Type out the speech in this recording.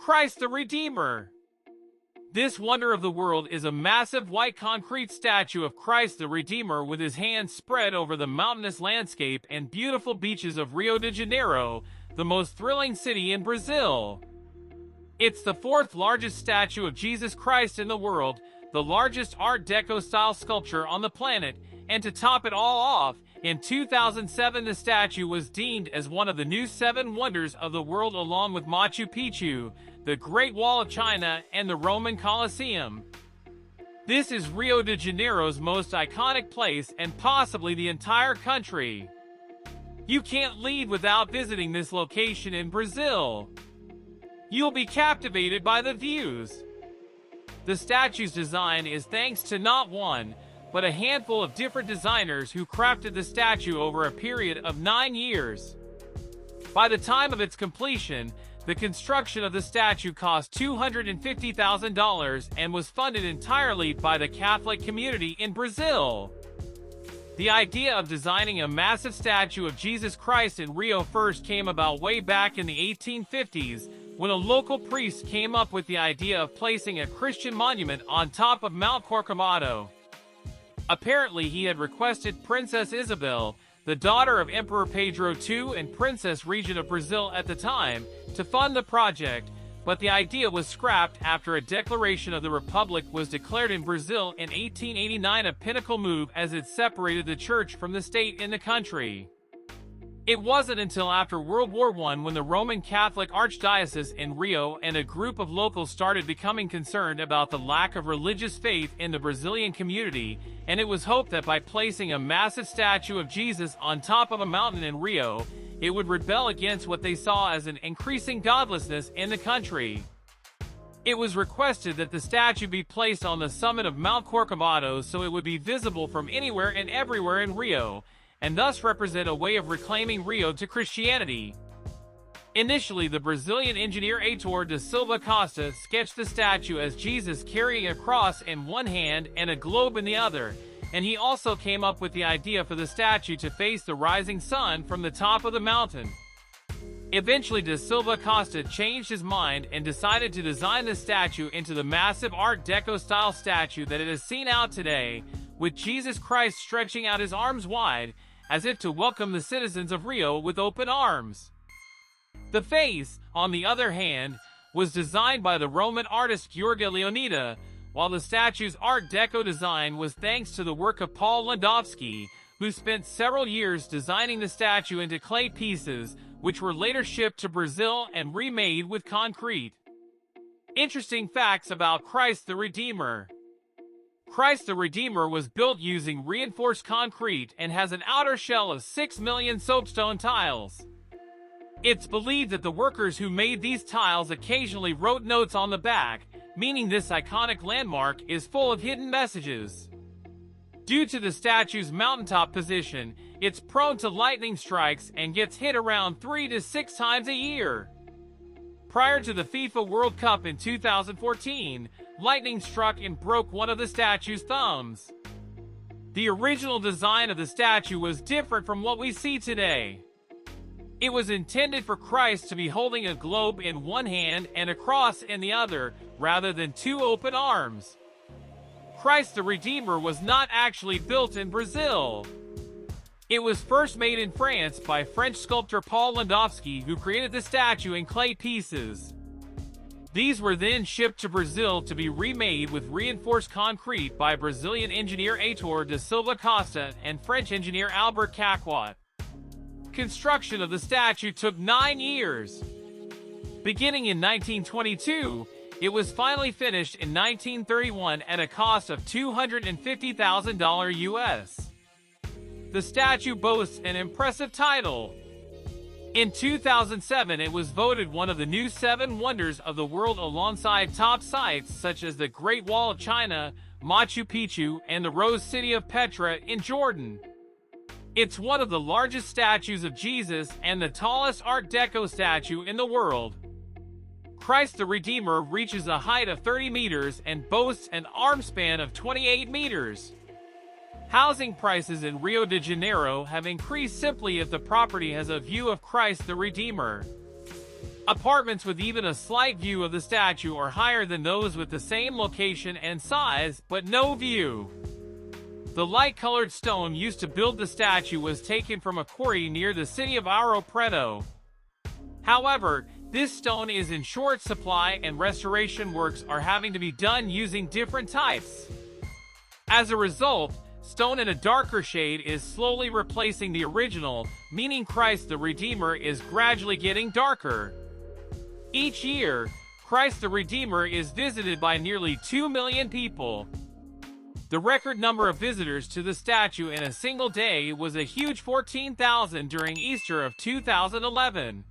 Christ the Redeemer. This wonder of the world is a massive white concrete statue of Christ the Redeemer with his hands spread over the mountainous landscape and beautiful beaches of Rio de Janeiro, the most thrilling city in Brazil. It's the fourth largest statue of Jesus Christ in the world, the largest Art Deco-style sculpture on the planet, and to top it all off, in 2007 the statue was deemed as one of the new 7 wonders of the world along with Machu Picchu, the Great Wall of China, and the Roman Colosseum. This is Rio de Janeiro's most iconic place and possibly the entire country. You can't leave without visiting this location in Brazil. You'll be captivated by the views. The statue's design is thanks to not one, but a handful of different designers who crafted the statue over a period of 9 years. By the time of its completion, the construction of the statue cost $250,000 and was funded entirely by the Catholic community in Brazil. The idea of designing a massive statue of Jesus Christ in Rio first came about way back in the 1850s, when a local priest came up with the idea of placing a Christian monument on top of Mount Corcovado. Apparently he had requested Princess Isabel, the daughter of Emperor Pedro II and Princess Regent of Brazil at the time, to fund the project, but the idea was scrapped after a declaration of the Republic was declared in Brazil in 1889, a pinnacle move as it separated the church from the state in the country. It wasn't until after World War I when the Roman Catholic Archdiocese in Rio and a group of locals started becoming concerned about the lack of religious faith in the Brazilian community, and it was hoped that by placing a massive statue of Jesus on top of a mountain in Rio, it would rebel against what they saw as an increasing godlessness in the country. It was requested that the statue be placed on the summit of Mount Corcovado so it would be visible from anywhere and everywhere in Rio, and thus represent a way of reclaiming Rio to Christianity. Initially, the Brazilian engineer Heitor da Silva Costa sketched the statue as Jesus carrying a cross in one hand and a globe in the other, and he also came up with the idea for the statue to face the rising sun from the top of the mountain. Eventually, da Silva Costa changed his mind and decided to design the statue into the massive Art Deco-style statue that it is seen out today, with Jesus Christ stretching out his arms wide, as if to welcome the citizens of Rio with open arms. The face, on the other hand, was designed by the Roman artist Gheorghe Leonida, while the statue's Art Deco design was thanks to the work of Paul Landowski, who spent several years designing the statue into clay pieces, which were later shipped to Brazil and remade with concrete. Interesting facts about Christ the Redeemer. Christ the Redeemer was built using reinforced concrete and has an outer shell of 6 million soapstone tiles. It's believed that the workers who made these tiles occasionally wrote notes on the back, meaning this iconic landmark is full of hidden messages. Due to the statue's mountaintop position, it's prone to lightning strikes and gets hit around 3 to 6 times a year. Prior to the FIFA World Cup in 2014, lightning struck and broke one of the statue's thumbs. The original design of the statue was different from what we see today. It was intended for Christ to be holding a globe in one hand and a cross in the other, rather than 2 open arms. Christ the Redeemer was not actually built in Brazil. It was first made in France by French sculptor Paul Landowski, who created the statue in clay pieces. These were then shipped to Brazil to be remade with reinforced concrete by Brazilian engineer Heitor da Silva Costa and French engineer Albert Caquot. Construction of the statue took 9 years. Beginning in 1922, it was finally finished in 1931 at a cost of $250,000 US. The statue boasts an impressive title. In 2007, it was voted one of the new 7 wonders of the world alongside top sites such as the Great Wall of China, Machu Picchu, and the Rose City of Petra in Jordan. It's one of the largest statues of Jesus and the tallest Art Deco statue in the world. Christ the Redeemer reaches a height of 30 meters and boasts an arm span of 28 meters. Housing prices in Rio de Janeiro have increased simply if the property has a view of Christ the Redeemer. Apartments with even a slight view of the statue are higher than those with the same location and size, but no view. The light-colored stone used to build the statue was taken from a quarry near the city of Ouro Preto. However, this stone is in short supply and restoration works are having to be done using different types. As a result, stone in a darker shade is slowly replacing the original, meaning Christ the Redeemer is gradually getting darker. Each year, Christ the Redeemer is visited by nearly 2 million people. The record number of visitors to the statue in a single day was a huge 14,000 during Easter of 2011.